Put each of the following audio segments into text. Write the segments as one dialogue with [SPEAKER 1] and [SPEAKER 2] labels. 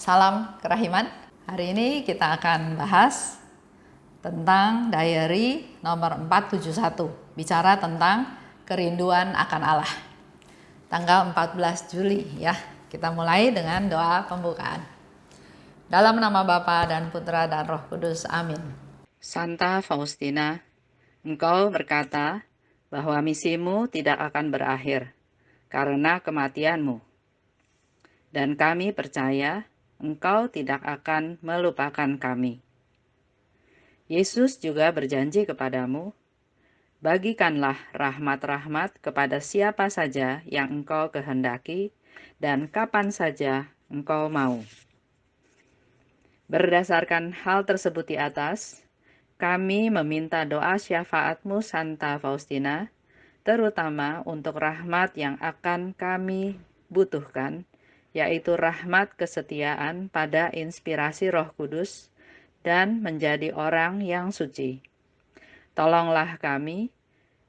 [SPEAKER 1] Salam kerahiman. Hari ini kita akan bahas tentang diary nomor 471. Bicara tentang kerinduan akan Allah. Tanggal 14 Juli ya. Kita mulai dengan doa pembukaan. Dalam nama Bapa dan Putra dan Roh Kudus. Amin.
[SPEAKER 2] Santa Faustina, engkau berkata bahwa misimu tidak akan berakhir karena kematianmu. Dan kami percaya engkau tidak akan melupakan kami. Yesus juga berjanji kepadamu, bagikanlah rahmat-rahmat kepada siapa saja yang engkau kehendaki dan kapan saja engkau mau. Berdasarkan hal tersebut di atas, kami meminta doa syafaatmu Santa Faustina, terutama untuk rahmat yang akan kami butuhkan, yaitu rahmat kesetiaan pada inspirasi Roh Kudus dan menjadi orang yang suci. Tolonglah kami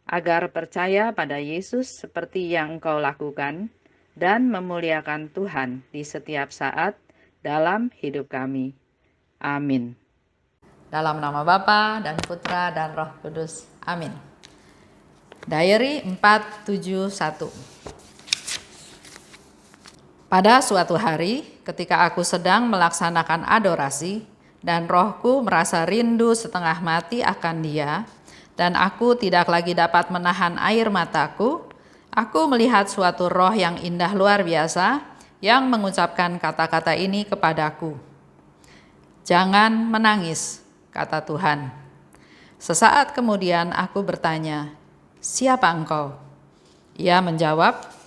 [SPEAKER 2] agar percaya pada Yesus seperti yang Engkau lakukan dan memuliakan Tuhan di setiap saat dalam hidup kami. Amin.
[SPEAKER 1] Dalam nama Bapa dan Putra dan Roh Kudus. Amin. Diary 471. Pada suatu hari, ketika aku sedang melaksanakan adorasi, dan rohku merasa rindu setengah mati akan Dia, dan aku tidak lagi dapat menahan air mataku, aku melihat suatu roh yang indah luar biasa, yang mengucapkan kata-kata ini kepadaku. Jangan menangis, kata Tuhan. Sesaat kemudian aku bertanya, siapa engkau? Ia menjawab,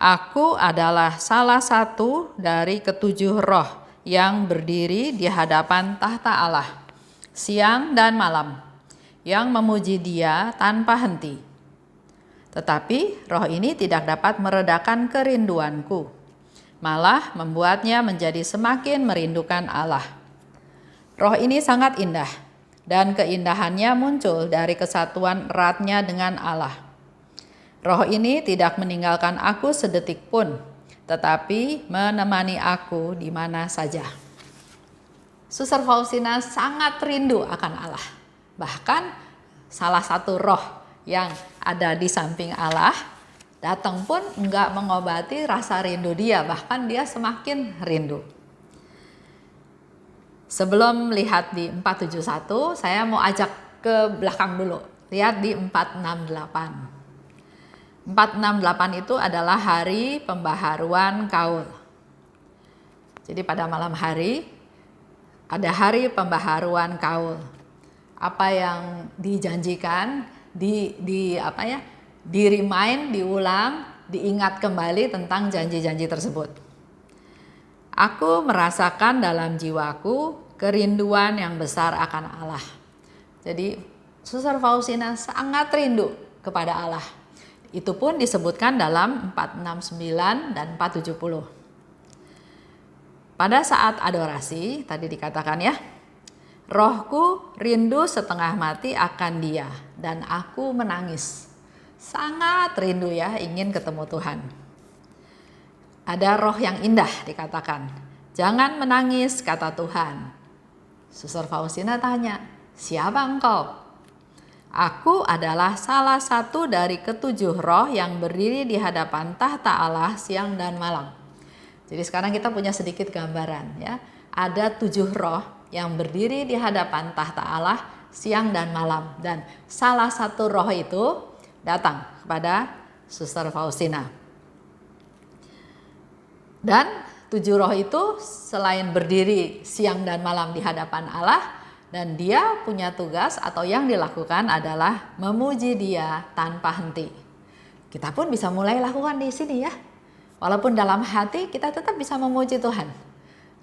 [SPEAKER 1] aku adalah salah satu dari ketujuh roh yang berdiri di hadapan tahta Allah, siang dan malam, yang memuji Dia tanpa henti. Tetapi roh ini tidak dapat meredakan kerinduanku, malah membuatnya menjadi semakin merindukan Allah. Roh ini sangat indah, dan keindahannya muncul dari kesatuan eratnya dengan Allah. Roh ini tidak meninggalkan aku sedetik pun, tetapi menemani aku di mana saja. Suster Faustina sangat rindu akan Allah. Bahkan salah satu roh yang ada di samping Allah datang pun enggak mengobati rasa rindu dia, bahkan dia semakin rindu. Sebelum lihat di 471, saya mau ajak ke belakang dulu. Lihat di 468. 468 itu adalah hari pembaharuan kaul. Jadi pada malam hari ada hari pembaharuan kaul. Apa yang dijanjikan, di-remind, diulang, diingat kembali tentang janji-janji tersebut. Aku merasakan dalam jiwaku kerinduan yang besar akan Allah. Jadi Suster Faustina sangat rindu kepada Allah. Itu pun disebutkan dalam 469 dan 470. Pada saat adorasi, tadi dikatakan ya, rohku rindu setengah mati akan Dia dan aku menangis. Sangat rindu ya, ingin ketemu Tuhan. Ada roh yang indah dikatakan. Jangan menangis, kata Tuhan. Suster Faustina tanya, siapa engkau? Aku adalah salah satu dari ketujuh roh yang berdiri di hadapan tahta Allah siang dan malam. Jadi sekarang kita punya sedikit gambaran ya. Ada 7 roh yang berdiri di hadapan tahta Allah siang dan malam. Dan salah satu roh itu datang kepada Suster Faustina. Dan 7 roh itu selain berdiri siang dan malam di hadapan Allah, dan dia punya tugas atau yang dilakukan adalah memuji Dia tanpa henti. Kita pun bisa mulai lakukan di sini ya. Walaupun dalam hati kita tetap bisa memuji Tuhan.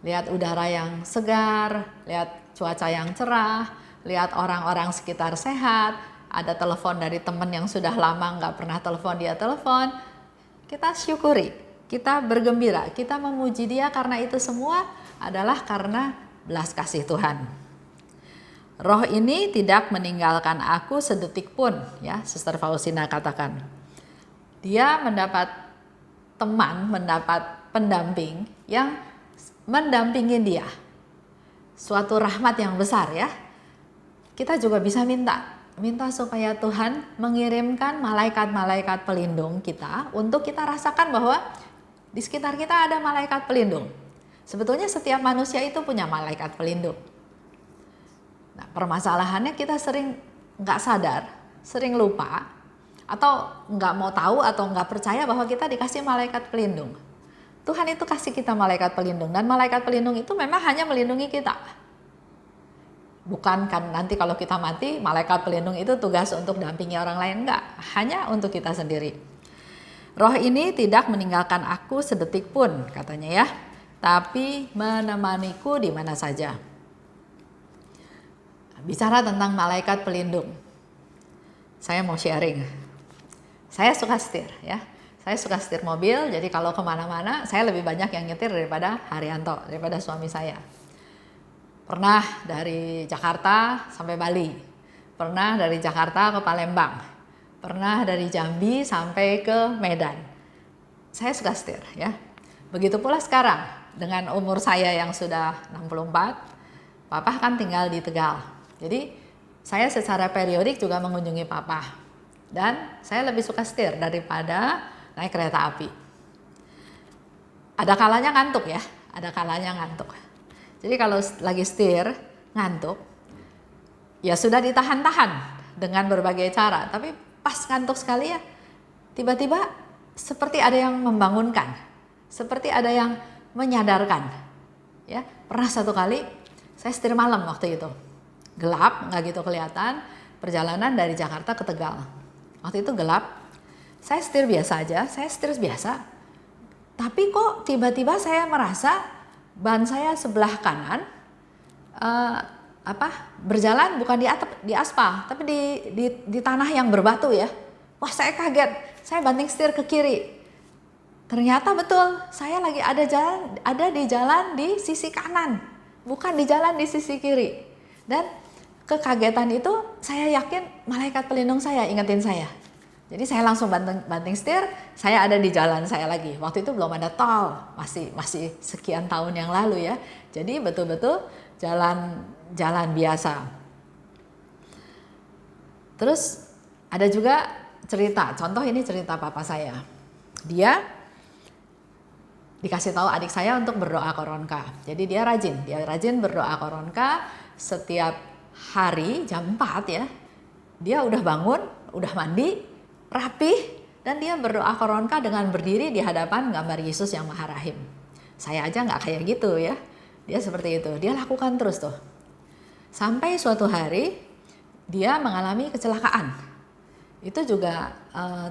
[SPEAKER 1] Lihat udara yang segar, lihat cuaca yang cerah, lihat orang-orang sekitar sehat, ada telepon dari teman yang sudah lama nggak pernah telepon, dia telepon. Kita syukuri. Kita bergembira, kita memuji Dia karena itu semua adalah karena belas kasih Tuhan. Roh ini tidak meninggalkan aku sedetik pun, ya, Suster Faustina katakan. Dia mendapat teman, mendapat pendamping yang mendampingi dia. Suatu rahmat yang besar ya. Kita juga bisa minta supaya Tuhan mengirimkan malaikat-malaikat pelindung kita untuk kita rasakan bahwa di sekitar kita ada malaikat pelindung. Sebetulnya setiap manusia itu punya malaikat pelindung. Nah, permasalahannya kita sering nggak sadar, sering lupa, atau nggak mau tahu atau nggak percaya bahwa kita dikasih malaikat pelindung. Tuhan itu kasih kita malaikat pelindung, dan malaikat pelindung itu memang hanya melindungi kita. Bukan kan nanti kalau kita mati, malaikat pelindung itu tugas untuk dampingi orang lain, enggak, hanya untuk kita sendiri. Roh ini tidak meninggalkan aku sedetik pun, katanya ya, tapi menemaniku di mana saja. Bicara tentang malaikat pelindung, saya mau sharing. Saya suka setir ya. Saya suka setir mobil, jadi kalau kemana-mana saya lebih banyak yang nyetir daripada Haryanto, daripada suami saya. Pernah dari Jakarta sampai Bali, pernah dari Jakarta ke Palembang, pernah dari Jambi sampai ke Medan. Saya suka setir ya. Begitu pula sekarang dengan umur saya yang sudah 64, Papa kan tinggal di Tegal. Jadi saya secara periodik juga mengunjungi Papa. Dan saya lebih suka setir daripada naik kereta api. Ada kalanya ngantuk ya, ada kalanya ngantuk. Jadi kalau lagi setir ngantuk, ya sudah ditahan-tahan dengan berbagai cara. Tapi pas ngantuk sekali ya, tiba-tiba seperti ada yang membangunkan, seperti ada yang menyadarkan. Ya, pernah satu kali saya setir malam waktu itu, gelap, nggak gitu kelihatan. Perjalanan dari Jakarta ke Tegal. Waktu itu gelap. Saya setir biasa aja, tapi kok tiba-tiba saya merasa ban saya sebelah kanan berjalan bukan di aspal, tapi di tanah yang berbatu ya. Wah, saya kaget, saya banting setir ke kiri. Ternyata betul, saya lagi ada di jalan di sisi kanan, bukan di jalan di sisi kiri. Dan kekagetan itu saya yakin malaikat pelindung saya ingetin saya. Jadi saya langsung banting setir, saya ada di jalan saya lagi. Waktu itu belum ada tol, masih sekian tahun yang lalu ya. Jadi betul-betul jalan biasa. Terus ada juga cerita, contoh ini cerita papa saya. Dia dikasih tahu adik saya untuk berdoa koronka. Jadi dia rajin berdoa koronka setiap hari jam 4 ya. Dia udah bangun, udah mandi, rapih, dan dia berdoa koronka dengan berdiri di hadapan gambar Yesus yang Maha Rahim. Saya aja nggak kayak gitu ya. Dia seperti itu, dia lakukan terus tuh. Sampai suatu hari dia mengalami kecelakaan. Itu juga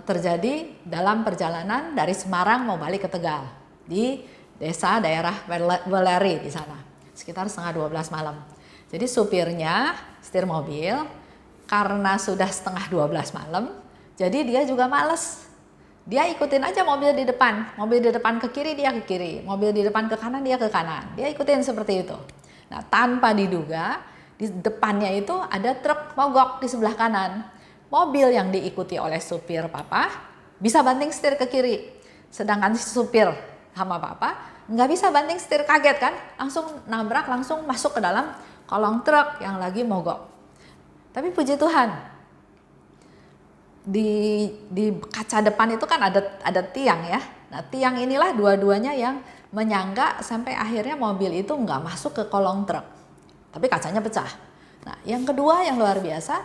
[SPEAKER 1] terjadi dalam perjalanan dari Semarang mau balik ke Tegal. Di desa daerah Weleri di sana. Sekitar 11:30 malam. Jadi supirnya setir mobil, karena sudah 11:30 malam, jadi dia juga males. Dia ikutin aja mobil di depan. Mobil di depan ke kiri, dia ke kiri. Mobil di depan ke kanan, dia ke kanan. Dia ikutin seperti itu. Nah, tanpa diduga, di depannya itu ada truk mogok di sebelah kanan. Mobil yang diikuti oleh supir papa bisa banting setir ke kiri. Sedangkan si supir sama papa nggak bisa banting setir, kaget kan? Langsung nabrak, langsung masuk ke dalam kolong truk yang lagi mogok. Tapi puji Tuhan, di kaca depan itu kan ada tiang ya. Nah, tiang inilah dua-duanya yang menyangga sampai akhirnya mobil itu nggak masuk ke kolong truk. Tapi kacanya pecah. Nah, yang kedua yang luar biasa,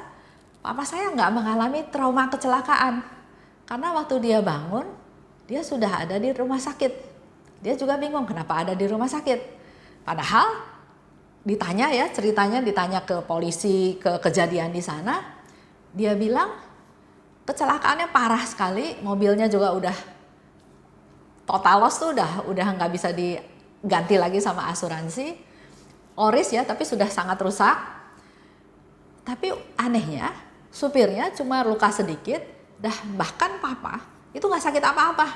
[SPEAKER 1] papa saya nggak mengalami trauma kecelakaan. Karena waktu dia bangun, dia sudah ada di rumah sakit. Dia juga bingung kenapa ada di rumah sakit. Padahal ditanya ya, ceritanya ditanya ke polisi, ke kejadian di sana, dia bilang kecelakaannya parah sekali, mobilnya juga udah total loss tuh, udah nggak bisa diganti lagi sama asuransi, oris ya, tapi sudah sangat rusak. Tapi anehnya supirnya cuma luka sedikit, bahkan papa itu nggak sakit apa-apa.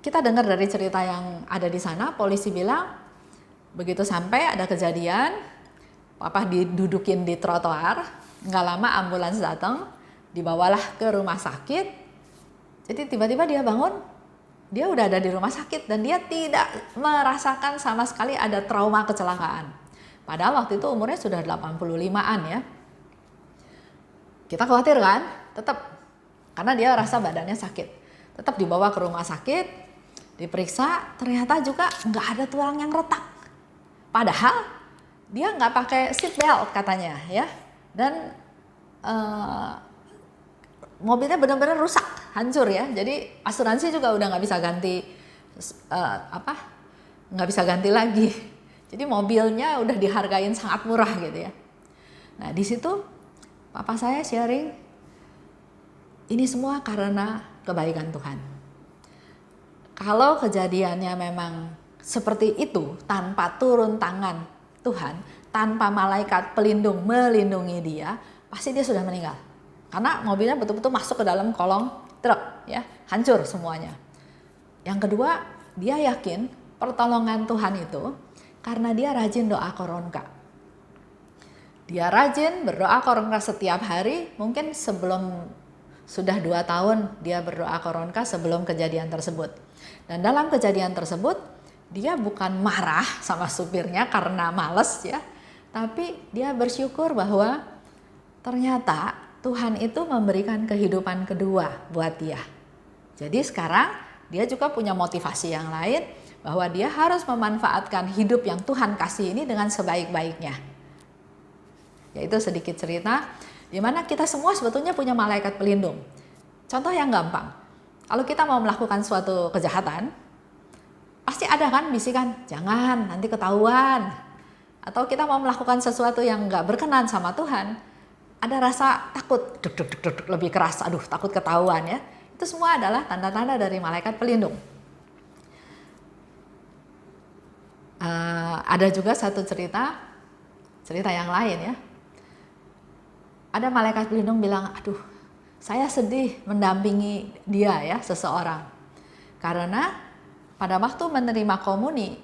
[SPEAKER 1] Kita dengar dari cerita yang ada di sana, polisi bilang begitu sampai ada kejadian, papa didudukin di trotoar, nggak lama ambulans datang, dibawalah ke rumah sakit. Jadi tiba-tiba dia bangun, dia udah ada di rumah sakit dan dia tidak merasakan sama sekali ada trauma kecelakaan. Padahal waktu itu umurnya sudah 85-an ya. Kita khawatir kan? Tetap, karena dia rasa badannya sakit. Tetap dibawa ke rumah sakit, diperiksa, ternyata juga nggak ada tulang yang retak. Padahal dia nggak pakai seat belt katanya ya. Dan mobilnya benar-benar rusak, hancur ya. Jadi asuransi juga udah nggak bisa ganti nggak bisa ganti lagi. Jadi mobilnya udah dihargain sangat murah gitu ya. Nah di situ papa saya sharing, ini semua karena kebaikan Tuhan. Kalau kejadiannya memang seperti itu, tanpa turun tangan Tuhan, tanpa malaikat pelindung melindungi dia, pasti dia sudah meninggal. Karena mobilnya betul-betul masuk ke dalam kolong truk ya, hancur semuanya. Yang kedua, dia yakin pertolongan Tuhan itu karena dia rajin doa koronka. Dia rajin berdoa koronka setiap hari, mungkin sebelum sudah 2 tahun dia berdoa koronka sebelum kejadian tersebut. Dan dalam kejadian tersebut, dia bukan marah sama supirnya karena males ya, tapi dia bersyukur bahwa ternyata Tuhan itu memberikan kehidupan kedua buat dia. Jadi sekarang dia juga punya motivasi yang lain bahwa dia harus memanfaatkan hidup yang Tuhan kasih ini dengan sebaik-baiknya. Yaitu sedikit cerita di mana kita semua sebetulnya punya malaikat pelindung. Contoh yang gampang, kalau kita mau melakukan suatu kejahatan, pasti ada kan bisikan, jangan nanti ketahuan. Atau kita mau melakukan sesuatu yang gak berkenan sama Tuhan, ada rasa takut, duk, lebih keras, aduh takut ketahuan ya. Itu semua adalah tanda-tanda dari malaikat pelindung. Ada juga satu cerita yang lain ya. Ada malaikat pelindung bilang, aduh saya sedih mendampingi dia ya, seseorang. Karena pada waktu menerima komuni,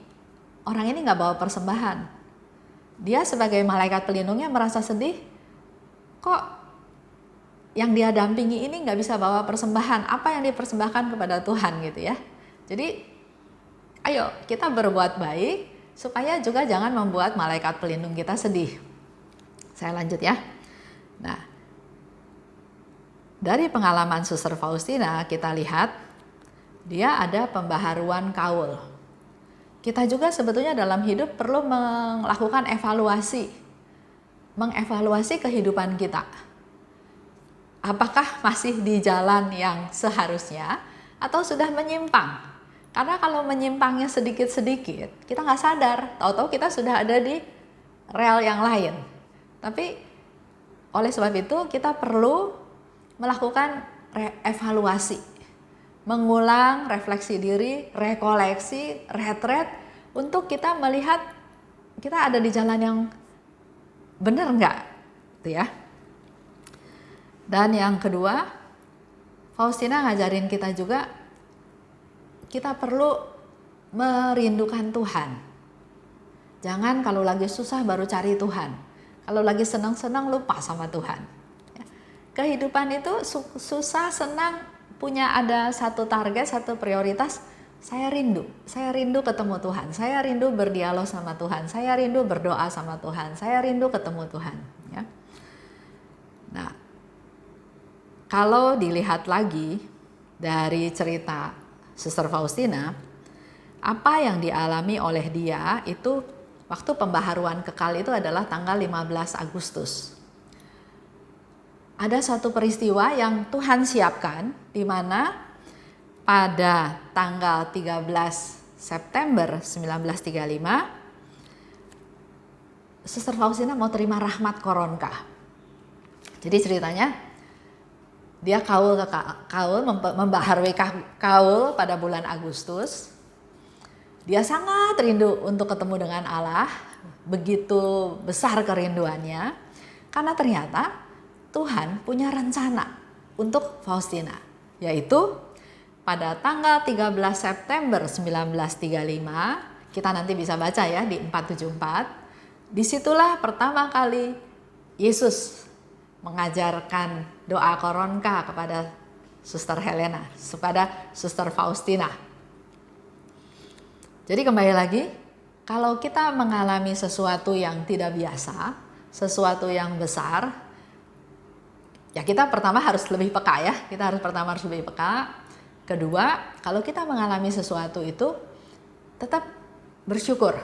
[SPEAKER 1] orang ini gak bawa persembahan. Dia sebagai malaikat pelindungnya merasa sedih, kok yang dia dampingi ini gak bisa bawa persembahan, apa yang dipersembahkan kepada Tuhan gitu ya. Jadi ayo kita berbuat baik supaya juga jangan membuat malaikat pelindung kita sedih. Saya lanjut ya. Nah, dari pengalaman Suster Faustina kita lihat dia ada pembaharuan kaul. Kita juga sebetulnya dalam hidup perlu melakukan mengevaluasi kehidupan kita. Apakah masih di jalan yang seharusnya atau sudah menyimpang? Karena kalau menyimpangnya sedikit-sedikit, kita nggak sadar, tahu-tahu kita sudah ada di rel yang lain. Tapi oleh sebab itu kita perlu melakukan evaluasi, mengulang refleksi diri, rekoleksi, retret untuk kita melihat kita ada di jalan yang benar nggak, gitu ya. Dan yang kedua, Faustina ngajarin kita juga, kita perlu merindukan Tuhan. Jangan kalau lagi susah baru cari Tuhan. Kalau lagi senang-senang lupa sama Tuhan. Kehidupan itu susah, senang, punya ada satu target, satu prioritas. Saya rindu ketemu Tuhan. Saya rindu berdialog sama Tuhan. Saya rindu berdoa sama Tuhan. Saya rindu ketemu Tuhan. Ya. Nah, kalau dilihat lagi dari cerita Suster Faustina, apa yang dialami oleh dia itu waktu pembaharuan kekal itu adalah tanggal 15 Agustus. Ada satu peristiwa yang Tuhan siapkan di mana pada tanggal 13 September 1935 Suster Faustina mau terima rahmat koronka. Jadi ceritanya dia membaharui kaul pada bulan Agustus. Dia sangat rindu untuk ketemu dengan Allah, begitu besar kerinduannya, karena ternyata Tuhan punya rencana untuk Faustina, yaitu pada tanggal 13 September 1935, kita nanti bisa baca ya di 474, disitulah pertama kali Yesus mengajarkan doa koronka kepada Suster Helena, kepada Suster Faustina. Jadi kembali lagi, kalau kita mengalami sesuatu yang tidak biasa, sesuatu yang besar, ya kita pertama harus lebih peka ya. Kita pertama harus lebih peka. Kedua, kalau kita mengalami sesuatu itu tetap bersyukur.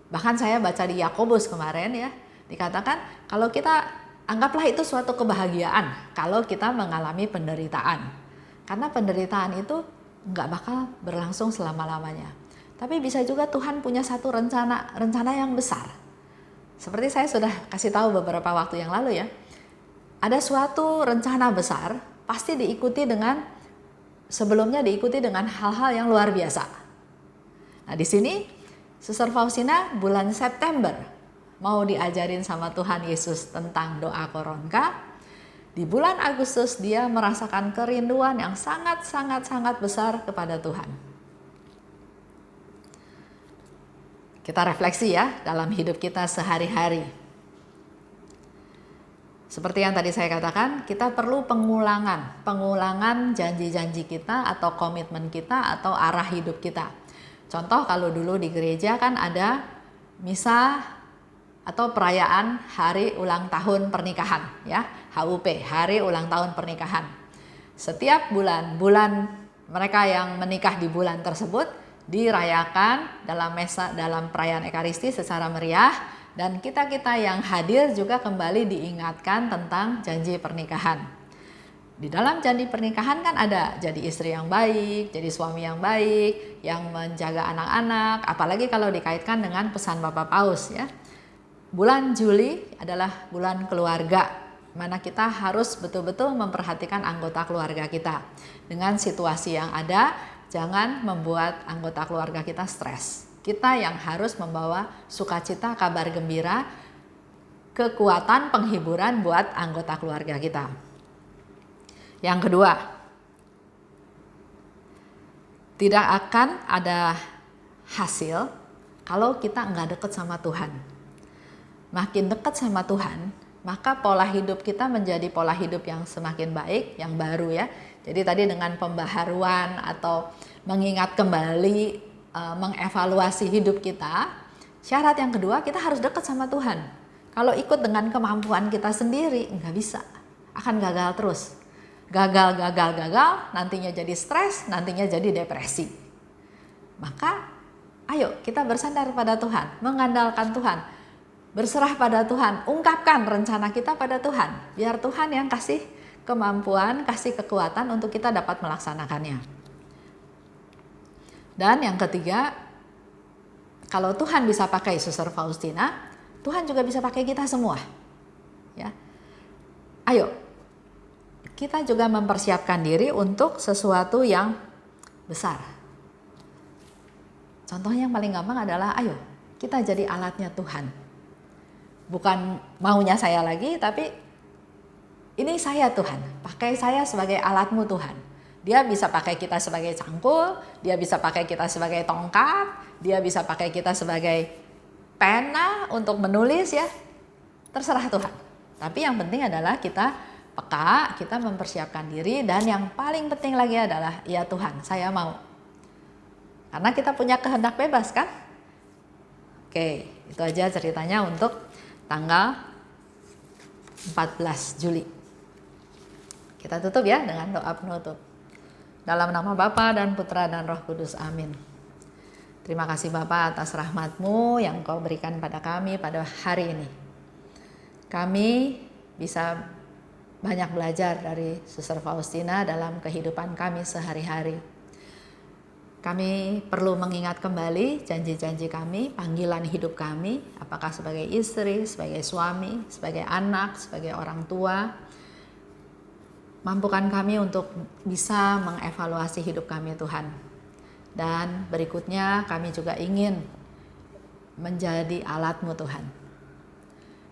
[SPEAKER 1] Bahkan saya baca di Yakobus kemarin ya, dikatakan kalau kita anggaplah itu suatu kebahagiaan kalau kita mengalami penderitaan. Karena penderitaan itu nggak bakal berlangsung selama-lamanya. Tapi bisa juga Tuhan punya satu rencana yang besar. Seperti saya sudah kasih tahu beberapa waktu yang lalu ya. Ada suatu rencana besar pasti sebelumnya diikuti dengan hal-hal yang luar biasa. Nah, di sini Suster Faustina bulan September mau diajarin sama Tuhan Yesus tentang doa koronka. Di bulan Agustus dia merasakan kerinduan yang sangat besar kepada Tuhan. Kita refleksi ya dalam hidup kita sehari-hari. Seperti yang tadi saya katakan, kita perlu pengulangan janji-janji kita atau komitmen kita atau arah hidup kita. Contoh kalau dulu di gereja kan ada misa atau perayaan hari ulang tahun pernikahan ya, HUP, hari ulang tahun pernikahan. Setiap bulan mereka yang menikah di bulan tersebut dirayakan dalam perayaan Ekaristi secara meriah, dan kita yang hadir juga kembali diingatkan tentang janji pernikahan. Di dalam janji pernikahan kan ada jadi istri yang baik, jadi suami yang baik, yang menjaga anak-anak, apalagi kalau dikaitkan dengan pesan Bapak Paus ya. Bulan Juli adalah bulan keluarga, mana kita harus betul-betul memperhatikan anggota keluarga kita. Dengan situasi yang ada, jangan membuat anggota keluarga kita stres. Kita yang harus membawa sukacita, kabar gembira, kekuatan, penghiburan buat anggota keluarga kita. Yang kedua, tidak akan ada hasil kalau kita nggak dekat sama Tuhan. Makin dekat sama Tuhan, maka pola hidup kita menjadi pola hidup yang semakin baik, yang baru ya. Jadi tadi dengan pembaharuan atau mengingat kembali, mengevaluasi hidup kita. Syarat yang kedua, kita harus dekat sama Tuhan. Kalau ikut dengan kemampuan kita sendiri, nggak bisa. Akan gagal terus. Gagal, nantinya jadi stres, nantinya jadi depresi. Maka, ayo kita bersandar pada Tuhan, mengandalkan Tuhan. Berserah pada Tuhan, ungkapkan rencana kita pada Tuhan. Biar Tuhan yang kasih kemampuan, kasih kekuatan untuk kita dapat melaksanakannya. Dan yang ketiga, kalau Tuhan bisa pakai Suster Faustina, Tuhan juga bisa pakai kita semua. Ya. Ayo, kita juga mempersiapkan diri untuk sesuatu yang besar. Contohnya yang paling gampang adalah, ayo kita jadi alatnya Tuhan. Bukan maunya saya lagi, tapi ini saya Tuhan, pakai saya sebagai alatmu Tuhan. Dia bisa pakai kita sebagai cangkul, dia bisa pakai kita sebagai tongkat, dia bisa pakai kita sebagai pena untuk menulis ya. Terserah Tuhan. Tapi yang penting adalah kita peka, kita mempersiapkan diri, dan yang paling penting lagi adalah, ya Tuhan, saya mau. Karena kita punya kehendak bebas kan? Oke, itu aja ceritanya untuk tanggal 14 Juli. Kita tutup ya dengan doa penutup. Dalam nama Bapa dan Putra dan Roh Kudus, amin. Terima kasih Bapa atas rahmat-Mu yang Kau berikan pada kami pada hari ini. Kami bisa banyak belajar dari Suster Faustina dalam kehidupan kami sehari-hari. Kami perlu mengingat kembali janji-janji kami, panggilan hidup kami, apakah sebagai istri, sebagai suami, sebagai anak, sebagai orang tua. Mampukan kami untuk bisa mengevaluasi hidup kami Tuhan. Dan berikutnya kami juga ingin menjadi alat-Mu Tuhan.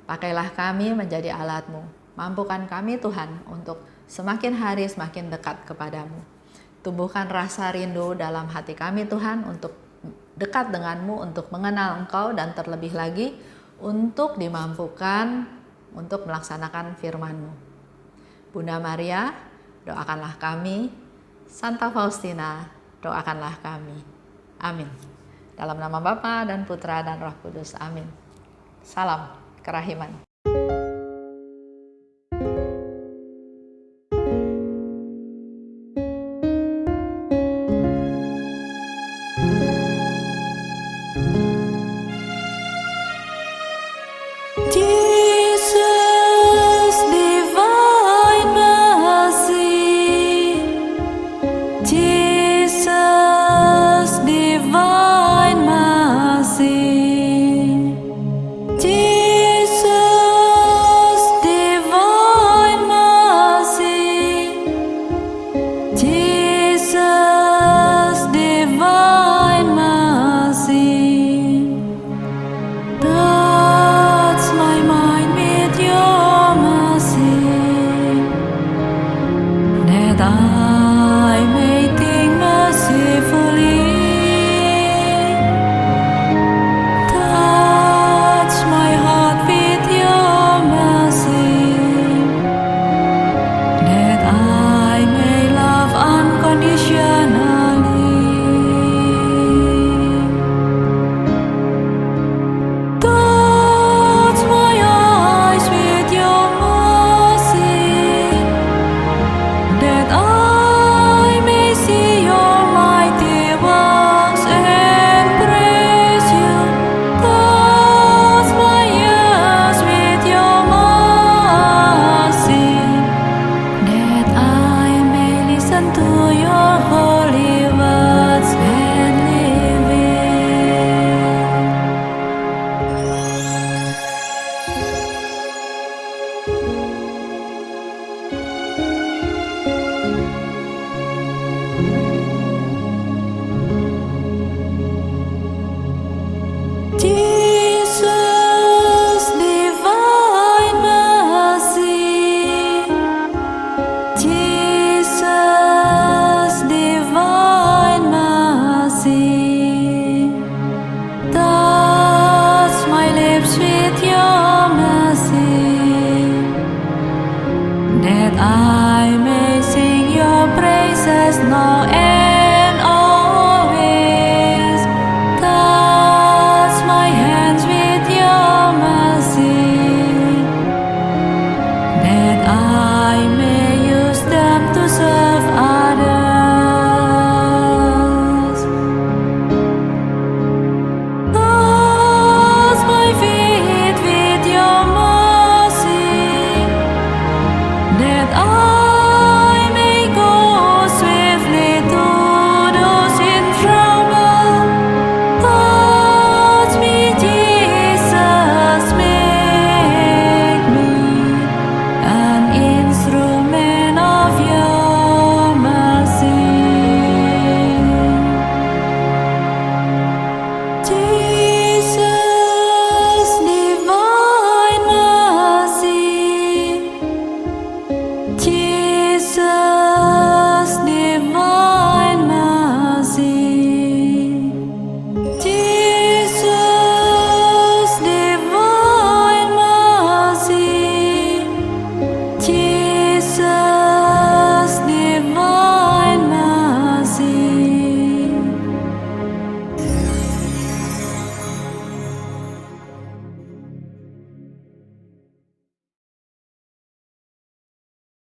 [SPEAKER 1] Pakailah kami menjadi alat-Mu. Mampukan kami Tuhan untuk semakin hari semakin dekat kepadamu. Tumbuhkan rasa rindu dalam hati kami Tuhan untuk dekat denganmu, untuk mengenal Engkau, dan terlebih lagi untuk dimampukan untuk melaksanakan firman-Mu. Bunda Maria, doakanlah kami. Santa Faustina, doakanlah kami. Amin. Dalam nama Bapa dan Putra dan Roh Kudus. Amin. Salam kerahiman.
[SPEAKER 3] Jesus, divine mercy,